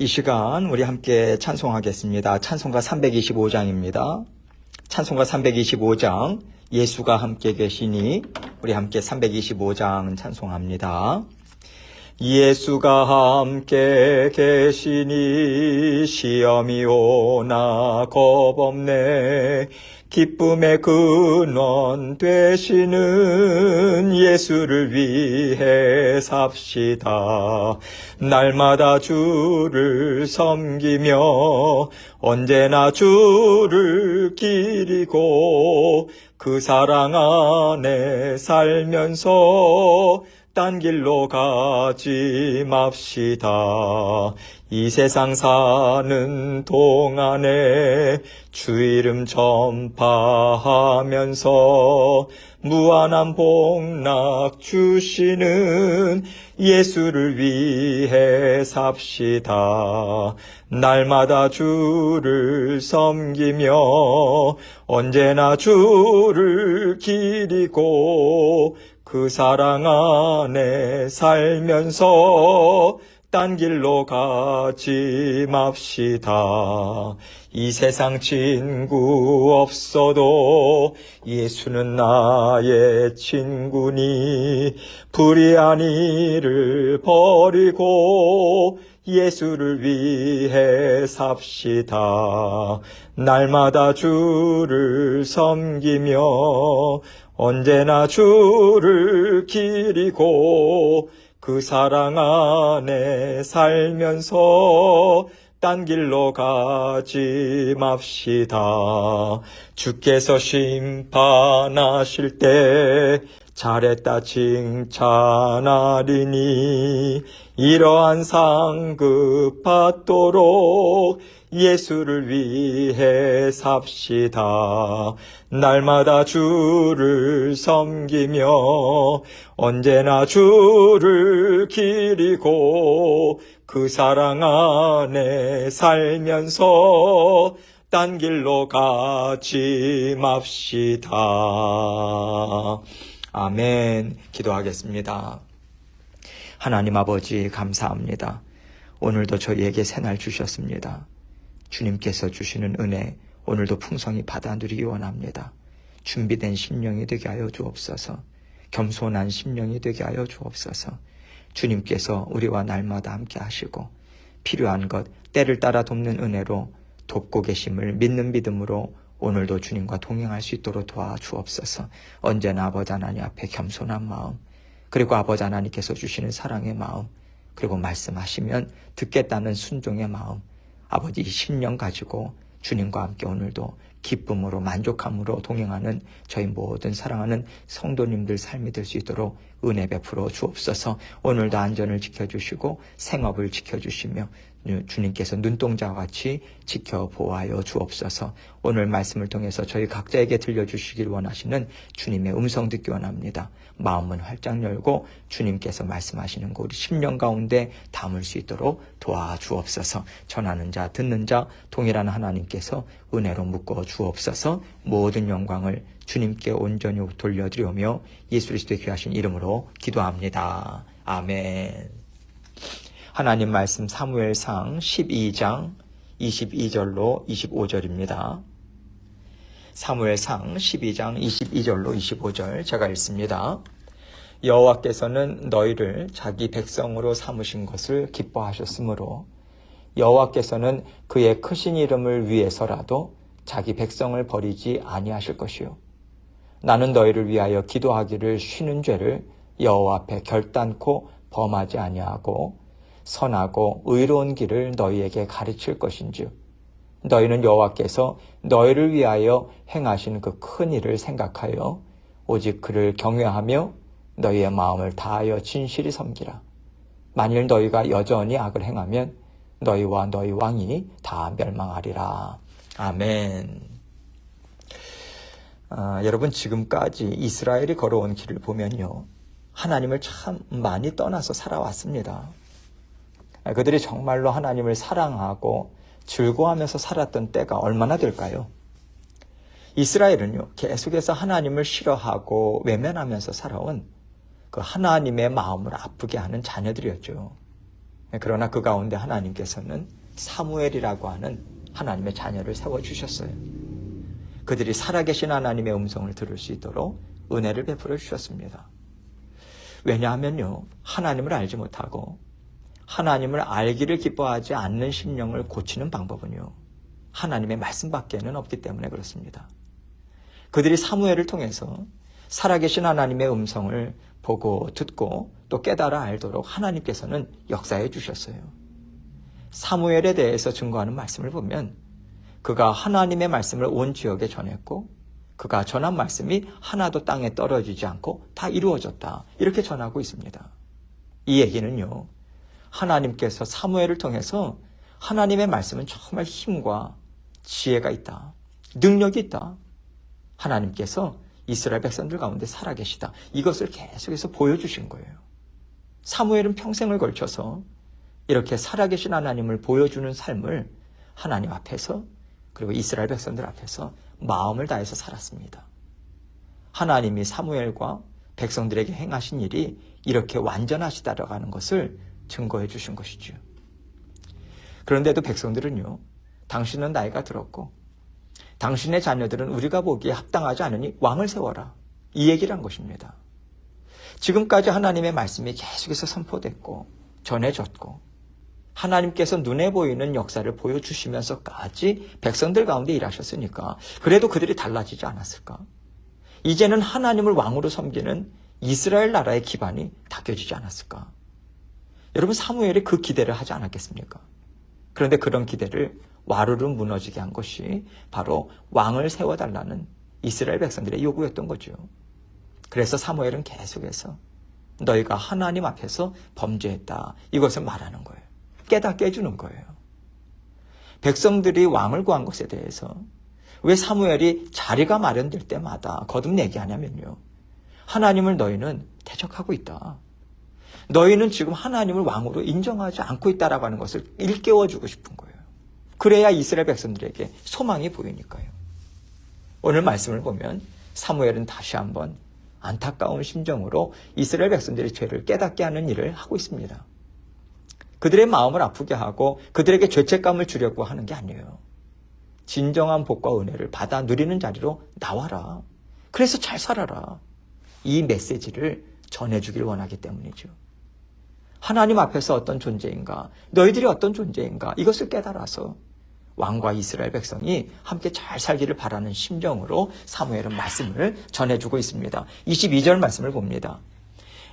이 시간 우리 함께 찬송하겠습니다. 찬송가 325장입니다. 찬송가 325장 예수가 함께 계시니 우리 함께 325장 찬송합니다. 예수가 함께 계시니 시험이 오나 겁없네. 기쁨의 근원 되시는 예수를 위해 삽시다. 날마다 주를 섬기며 언제나 주를 기리고 그 사랑 안에 살면서 딴 길로 가지 맙시다. 이 세상 사는 동안에 주 이름 전파하면서 무한한 복락 주시는 예수를 위해 삽시다. 날마다 주를 섬기며 언제나 주를 기리고 그 사랑 안에 살면서 딴 길로 가지 맙시다. 이 세상 친구 없어도 예수는 나의 친구니 불의한 일을 버리고 예수를 위해 삽시다. 날마다 주를 섬기며 언제나 주를 기리고 그 사랑 안에 살면서 딴 길로 가지 맙시다. 주께서 심판하실 때 잘했다 칭찬하리니 이러한 상급 받도록 예수를 위해 삽시다. 날마다 주를 섬기며 언제나 주를 기리고 그 사랑 안에 살면서 딴 길로 가지 맙시다. 아멘. 기도하겠습니다. 하나님 아버지 감사합니다. 오늘도 저희에게 새날 주셨습니다. 주님께서 주시는 은혜 오늘도 풍성히 받아 누리기 원합니다. 준비된 심령이 되게 하여 주옵소서. 겸손한 심령이 되게 하여 주옵소서. 주님께서 우리와 날마다 함께 하시고 필요한 것 때를 따라 돕는 은혜로 돕고 계심을 믿는 믿음으로 오늘도 주님과 동행할 수 있도록 도와주옵소서. 언제나 아버지 하나님 앞에 겸손한 마음, 그리고 아버지 하나님께서 주시는 사랑의 마음, 그리고 말씀하시면 듣겠다는 순종의 마음, 아버지 10년 가지고 주님과 함께 오늘도 기쁨으로 만족함으로 동행하는 저희 모든 사랑하는 성도님들 삶이 될 수 있도록 은혜 베풀어 주옵소서. 오늘도 안전을 지켜주시고 생업을 지켜주시며 주님께서 눈동자와 같이 지켜보아여 주옵소서. 오늘 말씀을 통해서 저희 각자에게 들려주시길 원하시는 주님의 음성 듣기 원합니다. 마음은 활짝 열고 주님께서 말씀하시는 거 우리 10년 가운데 담을 수 있도록 도와주옵소서. 전하는 자 듣는 자 동일한 하나님께서 은혜로 묶어 주옵소서. 모든 영광을 주님께 온전히 돌려드리며 예수 그리스도의 귀하신 이름으로 기도합니다. 아멘. 하나님 말씀 사무엘상 12장 22절로 25절입니다. 사무엘상 12장 22절로 25절 제가 읽습니다. 여호와께서는 너희를 자기 백성으로 삼으신 것을 기뻐하셨으므로 여호와께서는 그의 크신 이름을 위해서라도 자기 백성을 버리지 아니하실 것이요 나는 너희를 위하여 기도하기를 쉬는 죄를 여호와 앞에 결단코 범하지 아니하고 선하고 의로운 길을 너희에게 가르칠 것인즉 너희는 여호와께서 너희를 위하여 행하신 그 큰 일을 생각하여 오직 그를 경외하며 너희의 마음을 다하여 진실히 섬기라. 만일 너희가 여전히 악을 행하면 너희와 너희 왕이 다 멸망하리라. 아멘. 여러분 지금까지 이스라엘이 걸어온 길을 보면요. 하나님을 참 많이 떠나서 살아왔습니다. 그들이 정말로 하나님을 사랑하고 즐거워하면서 살았던 때가 얼마나 될까요? 이스라엘은요, 계속해서 하나님을 싫어하고 외면하면서 살아온 그 하나님의 마음을 아프게 하는 자녀들이었죠. 그러나 그 가운데 하나님께서는 사무엘이라고 하는 하나님의 자녀를 세워주셨어요. 그들이 살아계신 하나님의 음성을 들을 수 있도록 은혜를 베풀어 주셨습니다. 왜냐하면요, 하나님을 알지 못하고 하나님을 알기를 기뻐하지 않는 심령을 고치는 방법은요, 하나님의 말씀밖에는 없기 때문에 그렇습니다. 그들이 사무엘을 통해서 살아계신 하나님의 음성을 보고 듣고 또 깨달아 알도록 하나님께서는 역사해 주셨어요. 사무엘에 대해서 증거하는 말씀을 보면 그가 하나님의 말씀을 온 지역에 전했고 그가 전한 말씀이 하나도 땅에 떨어지지 않고 다 이루어졌다. 이렇게 전하고 있습니다. 이 얘기는요, 하나님께서 사무엘을 통해서 하나님의 말씀은 정말 힘과 지혜가 있다. 능력이 있다. 하나님께서 이스라엘 백성들 가운데 살아계시다. 이것을 계속해서 보여주신 거예요. 사무엘은 평생을 걸쳐서 이렇게 살아계신 하나님을 보여주는 삶을 하나님 앞에서 그리고 이스라엘 백성들 앞에서 마음을 다해서 살았습니다. 하나님이 사무엘과 백성들에게 행하신 일이 이렇게 완전하시다라고 하는 것을 증거해 주신 것이죠. 그런데도 백성들은요, 당신은 나이가 들었고 당신의 자녀들은 우리가 보기에 합당하지 않으니 왕을 세워라. 이 얘기를 한 것입니다. 지금까지 하나님의 말씀이 계속해서 선포됐고 전해졌고 하나님께서 눈에 보이는 역사를 보여주시면서까지 백성들 가운데 일하셨으니까 그래도 그들이 달라지지 않았을까? 이제는 하나님을 왕으로 섬기는 이스라엘 나라의 기반이 닦여지지 않았을까? 여러분, 사무엘이 그 기대를 하지 않았겠습니까? 그런데 그런 기대를 와르르 무너지게 한 것이 바로 왕을 세워달라는 이스라엘 백성들의 요구였던 거죠. 그래서 사무엘은 계속해서 너희가 하나님 앞에서 범죄했다. 이것을 말하는 거예요. 깨닫게 해주는 거예요. 백성들이 왕을 구한 것에 대해서 왜 사무엘이 자리가 마련될 때마다 거듭 얘기하냐면요, 하나님을 너희는 대적하고 있다. 너희는 지금 하나님을 왕으로 인정하지 않고 있다라고 하는 것을 일깨워주고 싶은 거예요. 그래야 이스라엘 백성들에게 소망이 보이니까요. 오늘 말씀을 보면 사무엘은 다시 한번 안타까운 심정으로 이스라엘 백성들의 죄를 깨닫게 하는 일을 하고 있습니다. 그들의 마음을 아프게 하고 그들에게 죄책감을 주려고 하는 게 아니에요. 진정한 복과 은혜를 받아 누리는 자리로 나와라. 그래서 잘 살아라. 이 메시지를 전해주길 원하기 때문이죠. 하나님 앞에서 어떤 존재인가, 너희들이 어떤 존재인가, 이것을 깨달아서 왕과 이스라엘 백성이 함께 잘 살기를 바라는 심정으로 사무엘은 말씀을 전해주고 있습니다. 22절 말씀을 봅니다.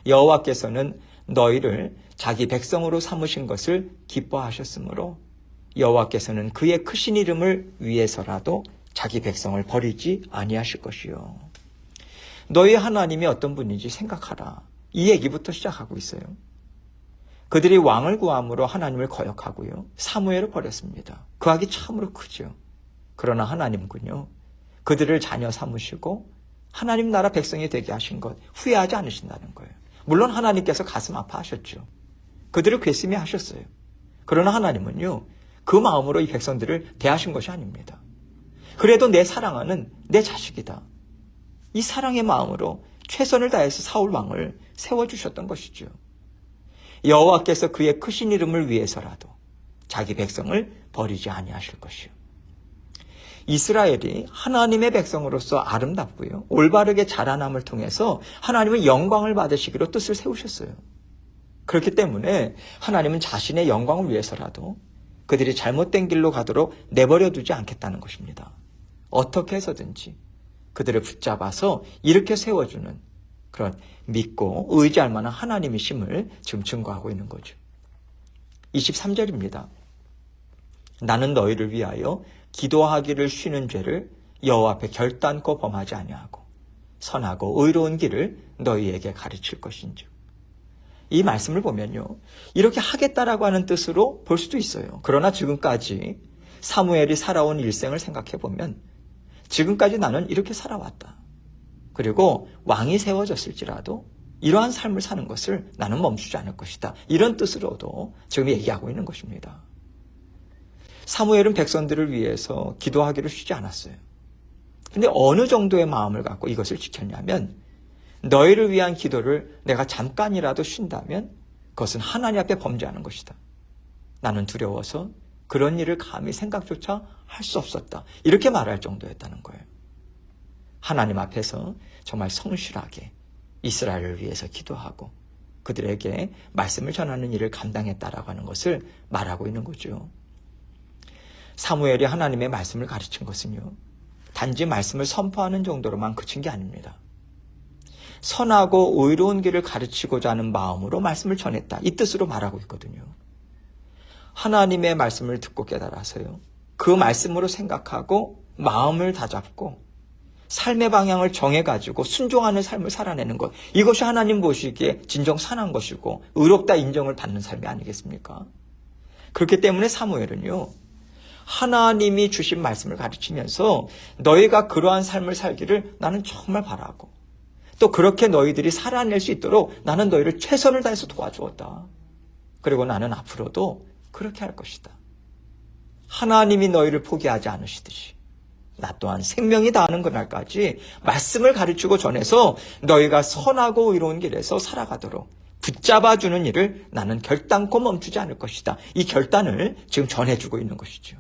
여호와께서는 너희를 자기 백성으로 삼으신 것을 기뻐하셨으므로 여호와께서는 그의 크신 이름을 위해서라도 자기 백성을 버리지 아니하실 것이요. 너희 하나님이 어떤 분인지 생각하라. 이 얘기부터 시작하고 있어요. 그들이 왕을 구함으로 하나님을 거역하고요, 사무엘을 버렸습니다. 그 악이 참으로 크죠. 그러나 하나님은요, 그들을 자녀 삼으시고 하나님 나라 백성이 되게 하신 것 후회하지 않으신다는 거예요. 물론 하나님께서 가슴 아파하셨죠. 그들을 괘씸히 하셨어요. 그러나 하나님은요, 그 마음으로 이 백성들을 대하신 것이 아닙니다. 그래도 내 사랑하는 내 자식이다. 이 사랑의 마음으로 최선을 다해서 사울 왕을 세워주셨던 것이죠. 여호와께서 그의 크신 이름을 위해서라도 자기 백성을 버리지 아니하실 것이요. 이스라엘이 하나님의 백성으로서 아름답고요, 올바르게 자라남을 통해서 하나님은 영광을 받으시기로 뜻을 세우셨어요. 그렇기 때문에 하나님은 자신의 영광을 위해서라도 그들이 잘못된 길로 가도록 내버려 두지 않겠다는 것입니다. 어떻게 해서든지 그들을 붙잡아서 이렇게 세워주는 그런 믿고 의지할 만한 하나님이심을 지금 증거하고 있는 거죠. 23절입니다. 나는 너희를 위하여 기도하기를 쉬는 죄를 여호와 앞에 결단코 범하지 아니하고 선하고 의로운 길을 너희에게 가르칠 것인즉. 이 말씀을 보면요, 이렇게 하겠다라고 하는 뜻으로 볼 수도 있어요. 그러나 지금까지 사무엘이 살아온 일생을 생각해 보면 지금까지 나는 이렇게 살아왔다. 그리고 왕이 세워졌을지라도 이러한 삶을 사는 것을 나는 멈추지 않을 것이다. 이런 뜻으로도 지금 얘기하고 있는 것입니다. 사무엘은 백성들을 위해서 기도하기를 쉬지 않았어요. 근데 어느 정도의 마음을 갖고 이것을 지켰냐면, 너희를 위한 기도를 내가 잠깐이라도 쉰다면 그것은 하나님 앞에 범죄하는 것이다. 나는 두려워서 그런 일을 감히 생각조차 할 수 없었다. 이렇게 말할 정도였다는 거예요. 하나님 앞에서 정말 성실하게 이스라엘을 위해서 기도하고 그들에게 말씀을 전하는 일을 감당했다라고 하는 것을 말하고 있는 거죠. 사무엘이 하나님의 말씀을 가르친 것은요, 단지 말씀을 선포하는 정도로만 그친 게 아닙니다. 선하고 의로운 길을 가르치고자 하는 마음으로 말씀을 전했다. 이 뜻으로 말하고 있거든요. 하나님의 말씀을 듣고 깨달아서요, 그 말씀으로 생각하고 마음을 다잡고 삶의 방향을 정해가지고 순종하는 삶을 살아내는 것, 이것이 하나님 보시기에 진정 선한 것이고 의롭다 인정을 받는 삶이 아니겠습니까? 그렇기 때문에 사무엘은요, 하나님이 주신 말씀을 가르치면서 너희가 그러한 삶을 살기를 나는 정말 바라고, 또 그렇게 너희들이 살아낼 수 있도록 나는 너희를 최선을 다해서 도와주었다. 그리고 나는 앞으로도 그렇게 할 것이다. 하나님이 너희를 포기하지 않으시듯이 나 또한 생명이 다하는 그날까지 말씀을 가르치고 전해서 너희가 선하고 의로운 길에서 살아가도록 붙잡아주는 일을 나는 결단코 멈추지 않을 것이다. 이 결단을 지금 전해주고 있는 것이죠.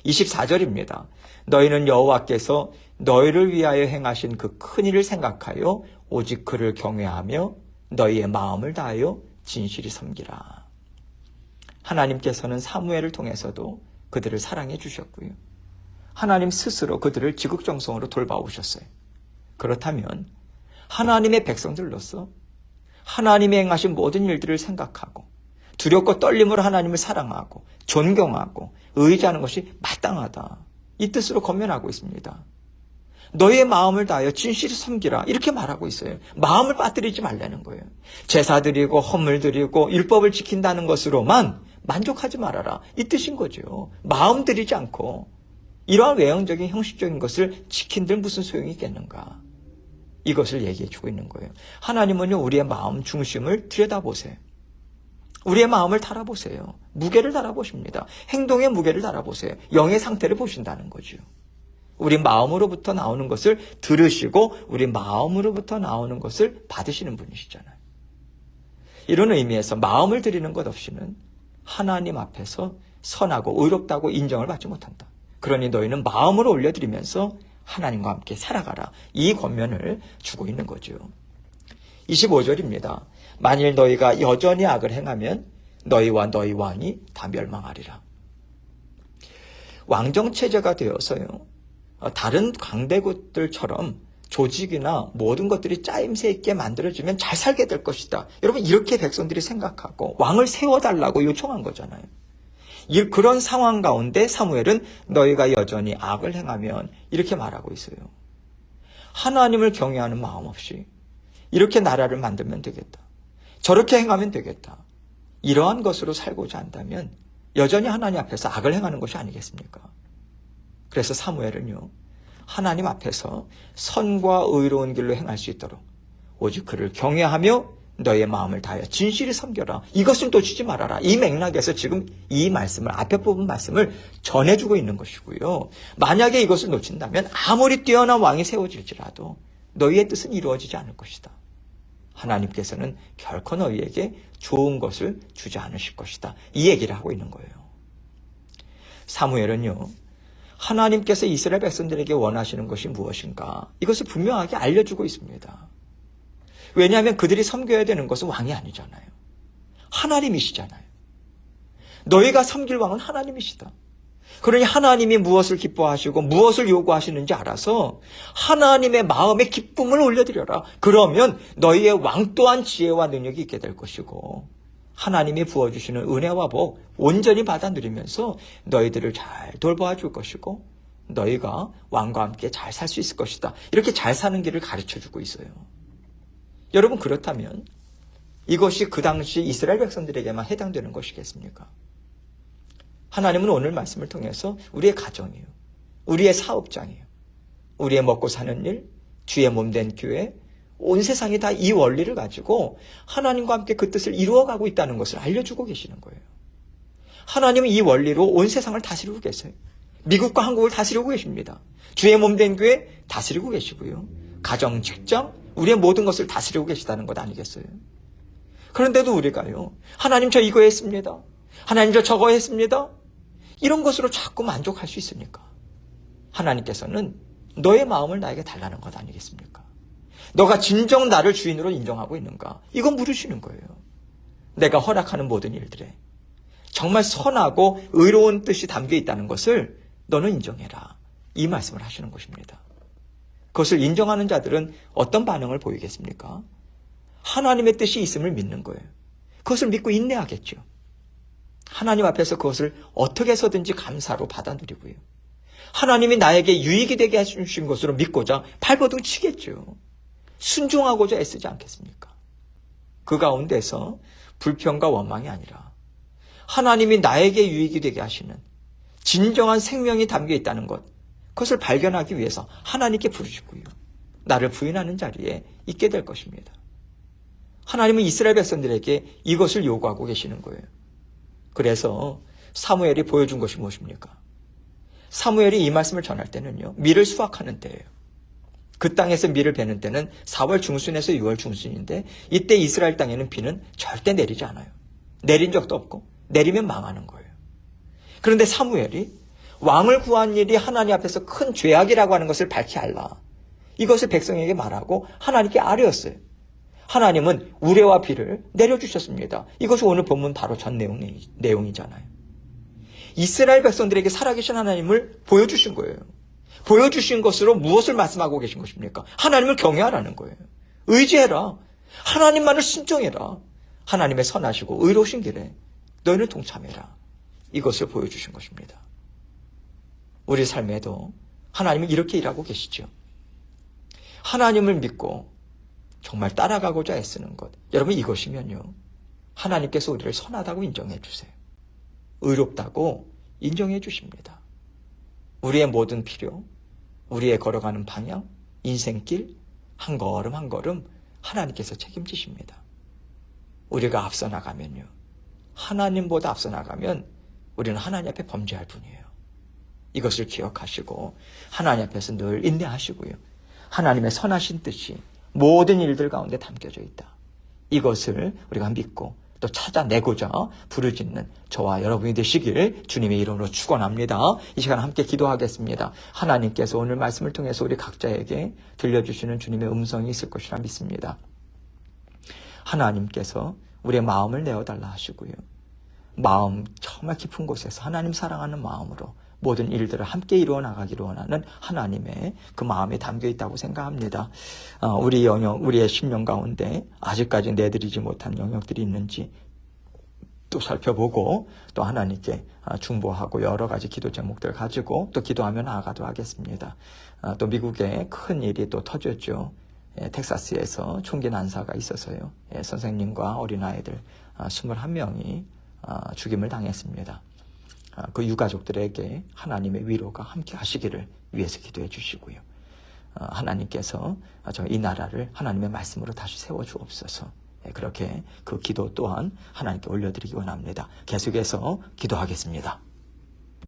24절입니다. 너희는 여호와께서 너희를 위하여 행하신 그 큰 일을 생각하여 오직 그를 경외하며 너희의 마음을 다하여 진실히 섬기라. 하나님께서는 사무엘을 통해서도 그들을 사랑해 주셨고요, 하나님 스스로 그들을 지극정성으로 돌봐오셨어요. 그렇다면 하나님의 백성들로서 하나님이 행하신 모든 일들을 생각하고 두렵고 떨림으로 하나님을 사랑하고 존경하고 의지하는 것이 마땅하다. 이 뜻으로 권면하고 있습니다. 너희의 마음을 다하여 진실히 섬기라. 이렇게 말하고 있어요. 마음을 빠뜨리지 말라는 거예요. 제사 드리고 헌물 드리고 율법을 지킨다는 것으로만 만족하지 말아라. 이 뜻인 거죠. 마음 들이지 않고 이러한 외형적인 형식적인 것을 지킨들 무슨 소용이 있겠는가. 이것을 얘기해 주고 있는 거예요. 하나님은요, 우리의 마음 중심을 들여다보세요. 우리의 마음을 달아보세요. 무게를 달아보십니다. 행동의 무게를 달아보세요. 영의 상태를 보신다는 거죠. 우리 마음으로부터 나오는 것을 들으시고 우리 마음으로부터 나오는 것을 받으시는 분이시잖아요. 이런 의미에서 마음을 드리는 것 없이는 하나님 앞에서 선하고 의롭다고 인정을 받지 못한다. 그러니 너희는 마음으로 올려드리면서 하나님과 함께 살아가라. 이 권면을 주고 있는 거죠. 25절입니다. 만일 너희가 여전히 악을 행하면 너희와 너희 왕이 다 멸망하리라. 왕정체제가 되어서요, 다른 강대국들처럼 조직이나 모든 것들이 짜임새 있게 만들어지면 잘 살게 될 것이다. 여러분, 이렇게 백성들이 생각하고 왕을 세워달라고 요청한 거잖아요. 그런 상황 가운데 사무엘은 너희가 여전히 악을 행하면 이렇게 말하고 있어요. 하나님을 경외하는 마음 없이 이렇게 나라를 만들면 되겠다. 저렇게 행하면 되겠다. 이러한 것으로 살고자 한다면 여전히 하나님 앞에서 악을 행하는 것이 아니겠습니까? 그래서 사무엘은요, 하나님 앞에서 선과 의로운 길로 행할 수 있도록 오직 그를 경외하며 너의 마음을 다하여 진실히 섬겨라. 이것을 놓치지 말아라. 이 맥락에서 지금 이 말씀을, 앞에 뽑은 말씀을 전해주고 있는 것이고요. 만약에 이것을 놓친다면 아무리 뛰어난 왕이 세워질지라도 너희의 뜻은 이루어지지 않을 것이다. 하나님께서는 결코 너희에게 좋은 것을 주지 않으실 것이다. 이 얘기를 하고 있는 거예요. 사무엘은요, 하나님께서 이스라엘 백성들에게 원하시는 것이 무엇인가, 이것을 분명하게 알려주고 있습니다. 왜냐하면 그들이 섬겨야 되는 것은 왕이 아니잖아요. 하나님이시잖아요. 너희가 섬길 왕은 하나님이시다. 그러니 하나님이 무엇을 기뻐하시고 무엇을 요구하시는지 알아서 하나님의 마음에 기쁨을 올려드려라. 그러면 너희의 왕 또한 지혜와 능력이 있게 될 것이고 하나님이 부어주시는 은혜와 복 온전히 받아 누리면서 너희들을 잘 돌보아 줄 것이고 너희가 왕과 함께 잘 살 수 있을 것이다. 이렇게 잘 사는 길을 가르쳐주고 있어요. 여러분, 그렇다면 이것이 그 당시 이스라엘 백성들에게만 해당되는 것이겠습니까? 하나님은 오늘 말씀을 통해서 우리의 가정이에요, 우리의 사업장이에요, 우리의 먹고 사는 일, 주의 몸된 교회, 온 세상이 다 이 원리를 가지고 하나님과 함께 그 뜻을 이루어가고 있다는 것을 알려주고 계시는 거예요. 하나님은 이 원리로 온 세상을 다스리고 계세요. 미국과 한국을 다스리고 계십니다. 주의 몸된 교회 다스리고 계시고요. 가정, 직장, 우리의 모든 것을 다스리고 계시다는 것 아니겠어요? 그런데도 우리가요, 하나님 저 이거 했습니다, 하나님 저 저거 했습니다. 이런 것으로 자꾸 만족할 수 있습니까? 하나님께서는 너의 마음을 나에게 달라는 것 아니겠습니까? 너가 진정 나를 주인으로 인정하고 있는가? 이건 물으시는 거예요. 내가 허락하는 모든 일들에 정말 선하고 의로운 뜻이 담겨 있다는 것을 너는 인정해라. 이 말씀을 하시는 것입니다. 그것을 인정하는 자들은 어떤 반응을 보이겠습니까? 하나님의 뜻이 있음을 믿는 거예요. 그것을 믿고 인내하겠죠. 하나님 앞에서 그것을 어떻게 해서든지 감사로 받아 누리고요. 하나님이 나에게 유익이 되게 해주신 것으로 믿고자 발버둥 치겠죠. 순종하고자 애쓰지 않겠습니까? 그 가운데서 불평과 원망이 아니라 하나님이 나에게 유익이 되게 하시는 진정한 생명이 담겨 있다는 것, 그것을 발견하기 위해서 하나님께 부르시고요. 나를 부인하는 자리에 있게 될 것입니다. 하나님은 이스라엘 백성들에게 이것을 요구하고 계시는 거예요. 그래서 사무엘이 보여준 것이 무엇입니까? 사무엘이 이 말씀을 전할 때는요, 밀을 수확하는 때예요. 그 땅에서 밀을 베는 때는 4월 중순에서 6월 중순인데 이때 이스라엘 땅에는 비는 절대 내리지 않아요. 내린 적도 없고 내리면 망하는 거예요. 그런데 사무엘이 왕을 구한 일이 하나님 앞에서 큰 죄악이라고 하는 것을 밝히 알라. 이것을 백성에게 말하고 하나님께 아뢰었어요. 하나님은 우레와 비를 내려주셨습니다. 이것이 오늘 본문 바로 전 내용이잖아요. 이스라엘 백성들에게 살아계신 하나님을 보여주신 거예요. 보여주신 것으로 무엇을 말씀하고 계신 것입니까? 하나님을 경외하라는 거예요. 의지해라. 하나님만을 순종해라. 하나님의 선하시고 의로우신 길에 너희는 동참해라. 이것을 보여주신 것입니다. 우리 삶에도 하나님은 이렇게 일하고 계시죠. 하나님을 믿고 정말 따라가고자 애쓰는 것. 여러분 이것이면요. 하나님께서 우리를 선하다고 인정해 주세요. 의롭다고 인정해 주십니다. 우리의 모든 필요, 우리의 걸어가는 방향, 인생길, 한 걸음 한 걸음 하나님께서 책임지십니다. 우리가 앞서 나가면요. 하나님보다 앞서 나가면 우리는 하나님 앞에 범죄할 뿐이에요. 이것을 기억하시고 하나님 앞에서 늘 인내하시고요. 하나님의 선하신 뜻이 모든 일들 가운데 담겨져 있다. 이것을 우리가 믿고 또 찾아내고자 부르짖는 저와 여러분이 되시길 주님의 이름으로 축원합니다. 이 시간 함께 기도하겠습니다. 하나님께서 오늘 말씀을 통해서 우리 각자에게 들려주시는 주님의 음성이 있을 것이라 믿습니다. 하나님께서 우리의 마음을 내어달라 하시고요. 마음 정말 깊은 곳에서 하나님 사랑하는 마음으로 모든 일들을 함께 이루어 나가기를 원하는 하나님의 그 마음에 담겨 있다고 생각합니다. 우리의 심령 가운데 아직까지 내드리지 못한 영역들이 있는지 또 살펴보고 또 하나님께 중보하고 여러 가지 기도 제목들을 가지고 또 기도하며 나아가도록 하겠습니다. 또 미국에 큰 일이 또 터졌죠. 텍사스에서 총기 난사가 있어서요. 선생님과 어린아이들 21명이 죽임을 당했습니다. 그 유가족들에게 하나님의 위로가 함께 하시기를 위해서 기도해 주시고요. 하나님께서 이 나라를 하나님의 말씀으로 다시 세워주옵소서. 그렇게 그 기도 또한 하나님께 올려드리기 원합니다. 계속해서 기도하겠습니다.